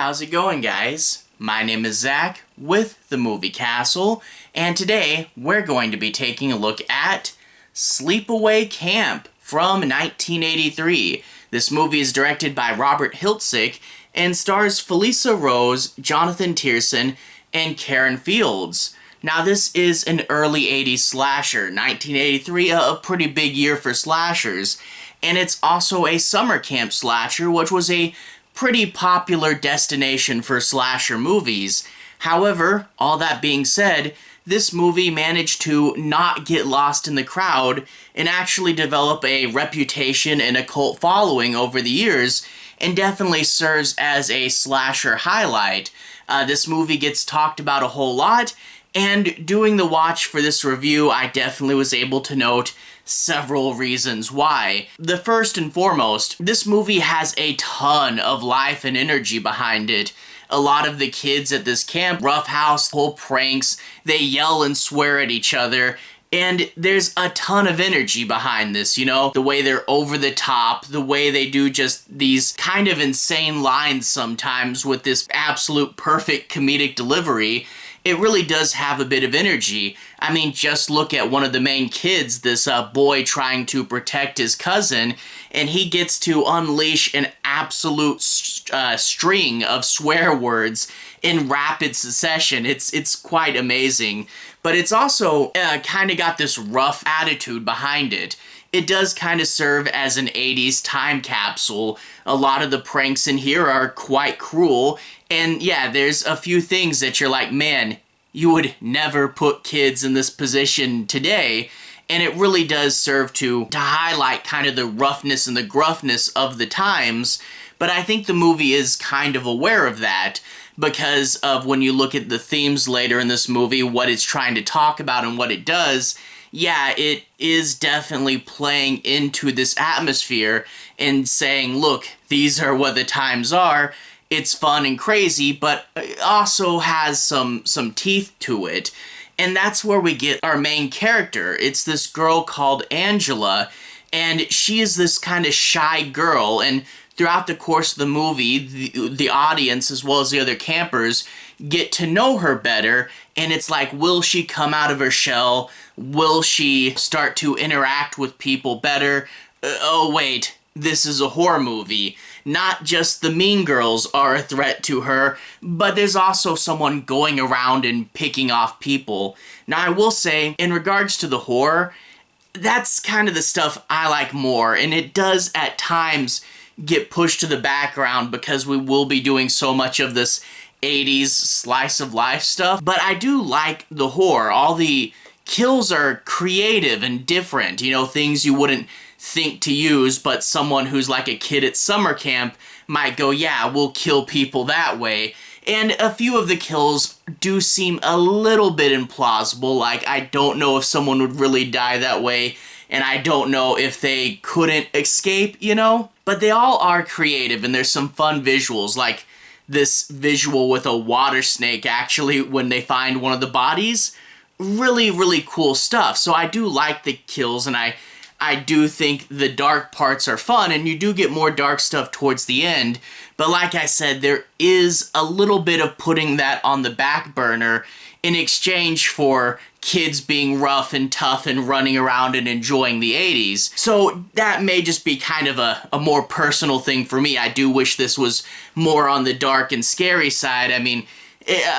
How's it going, guys? My name is Zach with the Movie Castle, and today we're going to be taking a look at Sleepaway Camp from 1983. This movie is directed by Robert Hiltzik and stars Felissa Rose, Jonathan Tiersten, and Karen Fields. Now, this is an early 80s slasher, 1983, a pretty big year for slashers, and it's also a summer camp slasher, which was a pretty popular destination for slasher movies. However, all that being said, this movie managed to not get lost in the crowd and actually develop a reputation and a cult following over the years, and definitely serves as a slasher highlight. This movie gets talked about a whole lot, and doing the watch for this review, I definitely was able to note several reasons why. The first and foremost, this movie has a ton of life and energy behind it. A lot of the kids at this camp roughhouse, pull pranks, they yell and swear at each other, and there's a ton of energy behind this, you know? The way they're over the top, the way they do just these kind of insane lines sometimes with this absolute perfect comedic delivery. It really does have a bit of energy. I mean, just look at one of the main kids, this boy trying to protect his cousin, and he gets to unleash an absolute string of swear words in rapid succession. It's quite amazing. But it's also kind of got this rough attitude behind it. It does kind of serve as an 80s time capsule. A lot of the pranks in here are quite cruel, and yeah, there's a few things that you're like, man, you would never put kids in this position today, and it really does serve to highlight kind of the roughness and the gruffness of the times, but I think the movie is kind of aware of that, because of when you look at the themes later in this movie, what it's trying to talk about and what it does. Yeah, it is definitely playing into this atmosphere and saying, look, these are what the times are. It's fun and crazy, but it also has some teeth to it. And that's where we get our main character. It's this girl called Angela, and she is this kind of shy girl, and throughout the course of the movie, the audience, as well as the other campers, get to know her better, and it's like, will she come out of her shell? Will she start to interact with people better? Oh wait, this is a horror movie. Not just the mean girls are a threat to her, but there's also someone going around and picking off people. Now, I will say, in regards to the horror, that's kind of the stuff I like more, and it does at times get pushed to the background because we will be doing so much of this 80s slice of life stuff. But I do like the horror. All the kills are creative and different, you know, things you wouldn't think to use, but someone who's like a kid at summer camp might go, yeah, we'll kill people that way. And a few of the kills do seem a little bit implausible, like I don't know if someone would really die that way, and I don't know if they couldn't escape, you know? But they all are creative, and there's some fun visuals, like this visual with a water snake actually when they find one of the bodies. Really, really cool stuff. So I do like the kills, and I do think the dark parts are fun, and you do get more dark stuff towards the end. But like I said, there is a little bit of putting that on the back burner in exchange for kids being rough and tough and running around and enjoying the 80s. So that may just be kind of a more personal thing for me. I do wish this was more on the dark and scary side. I mean,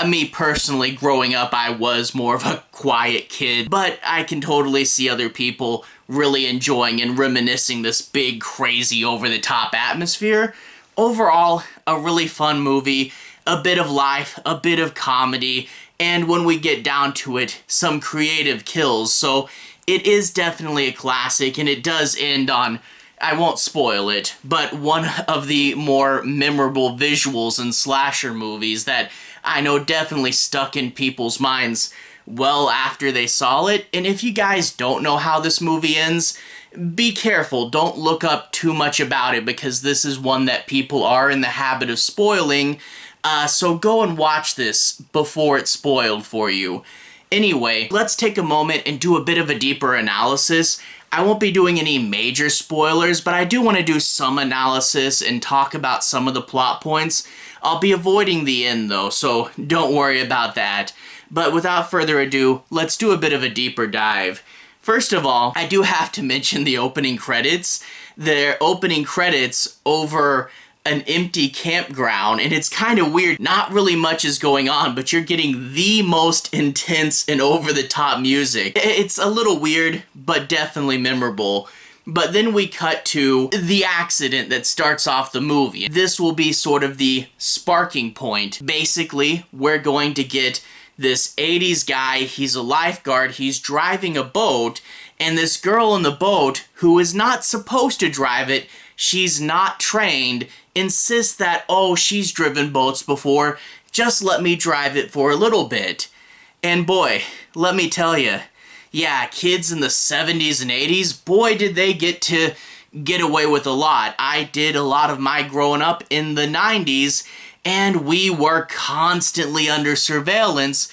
me personally, growing up, I was more of a quiet kid, but I can totally see other people really enjoying and reminiscing this big, crazy, over-the-top atmosphere. Overall, a really fun movie, a bit of life, a bit of comedy, and when we get down to it, some creative kills. So it is definitely a classic, and it does end on, I won't spoil it, but one of the more memorable visuals in slasher movies that I know definitely stuck in people's minds well after they saw it. And if you guys don't know how this movie ends, be careful. Don't look up too much about it, because this is one that people are in the habit of spoiling. So go and watch this before it's spoiled for you. Anyway, let's take a moment and do a bit of a deeper analysis. I won't be doing any major spoilers, but I do want to do some analysis and talk about some of the plot points. I'll be avoiding the end though, so don't worry about that. But without further ado, let's do a bit of a deeper dive. First of all, I do have to mention the opening credits. They're opening credits over an empty campground, and it's kind of weird. Not really much is going on, but you're getting the most intense and over-the-top music. It's a little weird, but definitely memorable. But then we cut to the accident that starts off the movie. This will be sort of the sparking point. Basically, we're going to get this 80s guy, he's a lifeguard, he's driving a boat, and this girl in the boat, who is not supposed to drive it, she's not trained, insists that, oh, she's driven boats before, just let me drive it for a little bit. And boy, let me tell you, yeah, kids in the 70s and 80s, boy, did they get away with a lot. I did a lot of my growing up in the 90s, and we were constantly under surveillance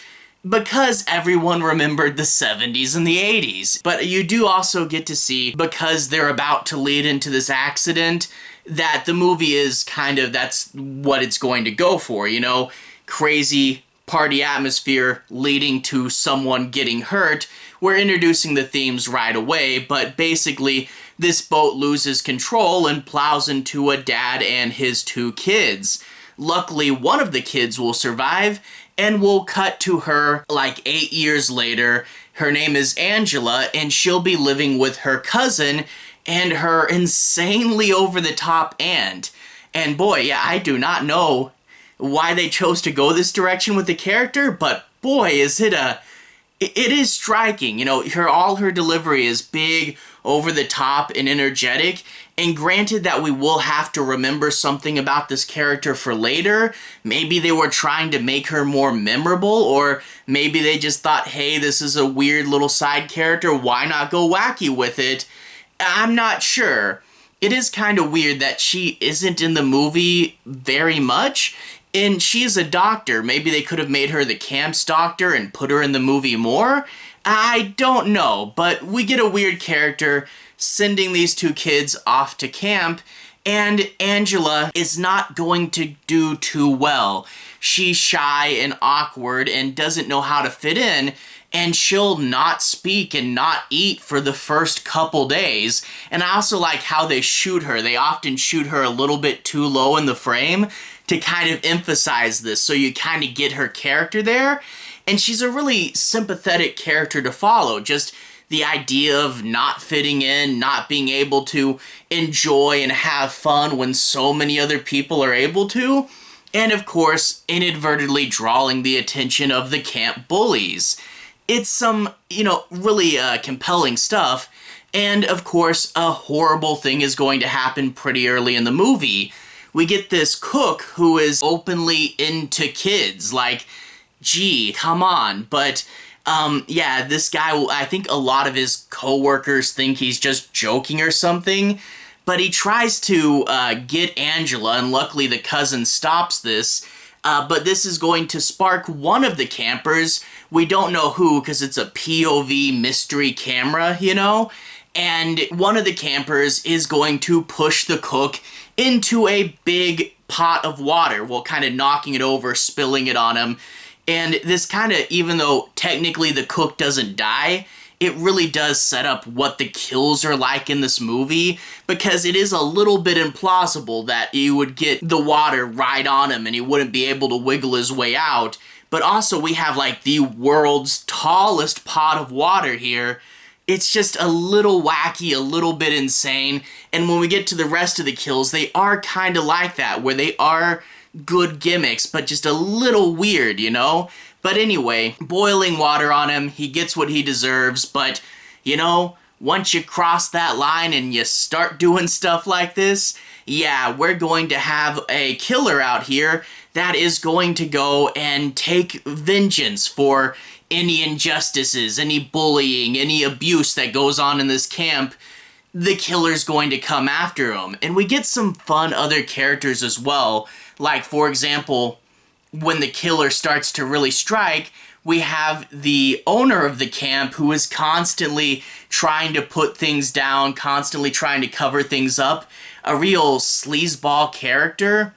because everyone remembered the 70s and the 80s. But you do also get to see, because they're about to lead into this accident, that the movie is kind of, that's what it's going to go for, you know? Crazy party atmosphere leading to someone getting hurt. We're introducing the themes right away, but basically this boat loses control and plows into a dad and his 2 kids. Luckily, one of the kids will survive, and we'll cut to her like 8 years later. Her name is Angela, and she'll be living with her cousin and her insanely over-the-top aunt. And boy, yeah, I do not know why they chose to go this direction with the character, but boy, is it is striking. You know, all her delivery is big, over-the-top, and energetic. And granted that we will have to remember something about this character for later. Maybe they were trying to make her more memorable, or maybe they just thought, hey, this is a weird little side character, why not go wacky with it? I'm not sure. It is kind of weird that she isn't in the movie very much, and she's a doctor. Maybe they could have made her the camp's doctor and put her in the movie more? I don't know, but we get a weird character sending these 2 kids off to camp, and Angela is not going to do too well. She's shy and awkward and doesn't know how to fit in, and she'll not speak and not eat for the first couple days. And I also like how they shoot her. They often shoot her a little bit too low in the frame to kind of emphasize this, so you kind of get her character there. And she's a really sympathetic character to follow. Just the idea of not fitting in, not being able to enjoy and have fun when so many other people are able to. And of course, inadvertently drawing the attention of the camp bullies. It's some, you know, really compelling stuff. And of course, a horrible thing is going to happen pretty early in the movie. We get this cook who is openly into kids. Like, gee, come on. But yeah, this guy, I think a lot of his co-workers think he's just joking or something, but he tries to get Angela, and luckily the cousin stops this, but this is going to spark one of the campers. We don't know who, because it's a POV mystery camera, you know, and one of the campers is going to push the cook into a big pot of water, well, kind of knocking it over, spilling it on him. And this kind of, even though technically the cook doesn't die, it really does set up what the kills are like in this movie, because it is a little bit implausible that you would get the water right on him and he wouldn't be able to wiggle his way out. But also we have like the world's tallest pot of water here. It's just a little wacky, a little bit insane. And when we get to the rest of the kills, they are kind of like that, where they are good gimmicks, but just a little weird, you know? But anyway, boiling water on him, he gets what he deserves, but, you know, once you cross that line and you start doing stuff like this, yeah, we're going to have a killer out here that is going to go and take vengeance for any injustices, any bullying, any abuse that goes on in this camp. The killer's going to come after him. And we get some fun other characters as well. Like, for example, when the killer starts to really strike, we have the owner of the camp who is constantly trying to put things down, constantly trying to cover things up. A real sleazeball character.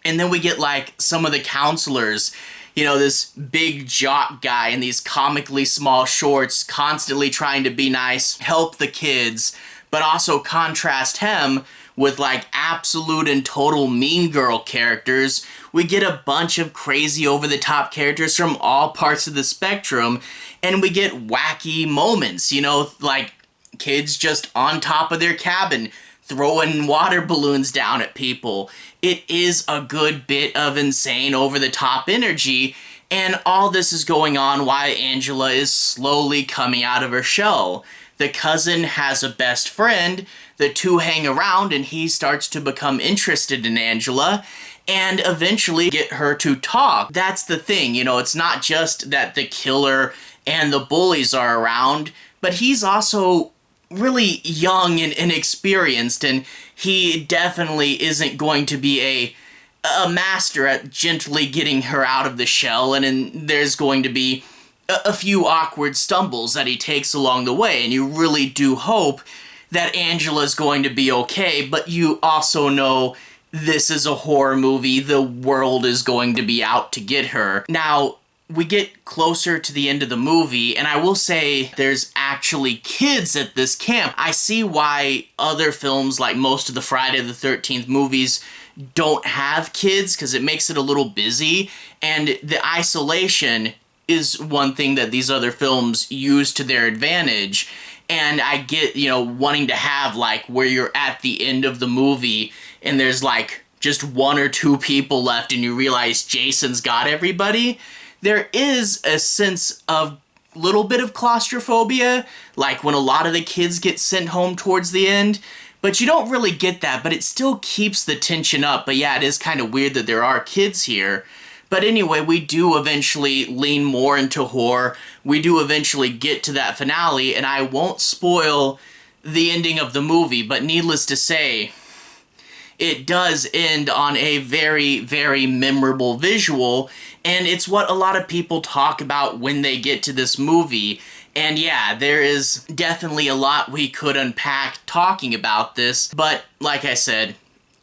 And then we get like some of the counselors, this big jock guy in these comically small shorts, constantly trying to be nice, help the kids, but also contrast him with like absolute and total mean girl characters. We get a bunch of crazy over-the-top characters from all parts of the spectrum, and we get wacky moments, like kids just on top of their cabin throwing water balloons down at people. It is a good bit of insane over-the-top energy, and all this is going on while Angela is slowly coming out of her shell. The cousin has a best friend, the two hang around, and he starts to become interested in Angela, and eventually get her to talk. That's the thing, it's not just that the killer and the bullies are around, but he's also really young and inexperienced, and he definitely isn't going to be a master at gently getting her out of the shell, and there's going to be a few awkward stumbles that he takes along the way, and you really do hope that Angela's going to be okay, but you also know this is a horror movie, the world is going to be out to get her. Now, we get closer to the end of the movie, and I will say there's actually kids at this camp. I see why other films, like most of the Friday the 13th movies, don't have kids, because it makes it a little busy, and the isolation is one thing that these other films use to their advantage. And I get, wanting to have, like, where you're at the end of the movie, and there's, like, just one or two people left, and you realize Jason's got everybody. There is a sense of little bit of claustrophobia, like when a lot of the kids get sent home towards the end, but you don't really get that, but it still keeps the tension up. But yeah, it is kind of weird that there are kids here. But anyway, we do eventually lean more into horror. We do eventually get to that finale, and I won't spoil the ending of the movie, but needless to say, it does end on a very, very memorable visual, and it's what a lot of people talk about when they get to this movie. And yeah, there is definitely a lot we could unpack talking about this, but like I said,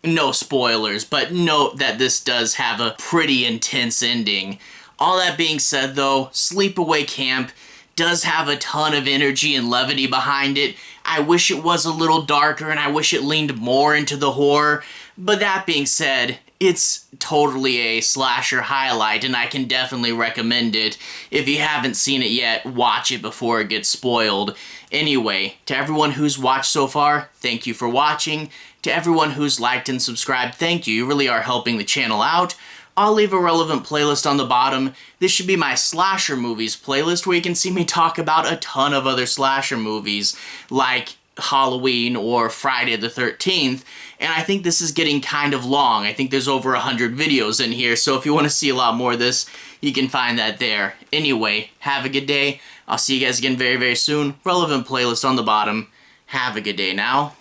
no spoilers, but note that this does have a pretty intense ending. All that being said though, Sleepaway Camp does have a ton of energy and levity behind it. I wish it was a little darker, and I wish it leaned more into the horror, but that being said, it's totally a slasher highlight, and I can definitely recommend it. If you haven't seen it yet, watch it before it gets spoiled. Anyway, to everyone who's watched so far, thank you for watching. To everyone who's liked and subscribed, thank you. You really are helping the channel out. I'll leave a relevant playlist on the bottom. This should be my slasher movies playlist, where you can see me talk about a ton of other slasher movies, like Halloween or Friday the 13th, and I think this is getting kind of long. I think there's over 100 videos in here, so if you want to see a lot more of this, you can find that there. Anyway, have a good day. I'll see you guys again very, very soon. Relevant playlist on the bottom. Have a good day now.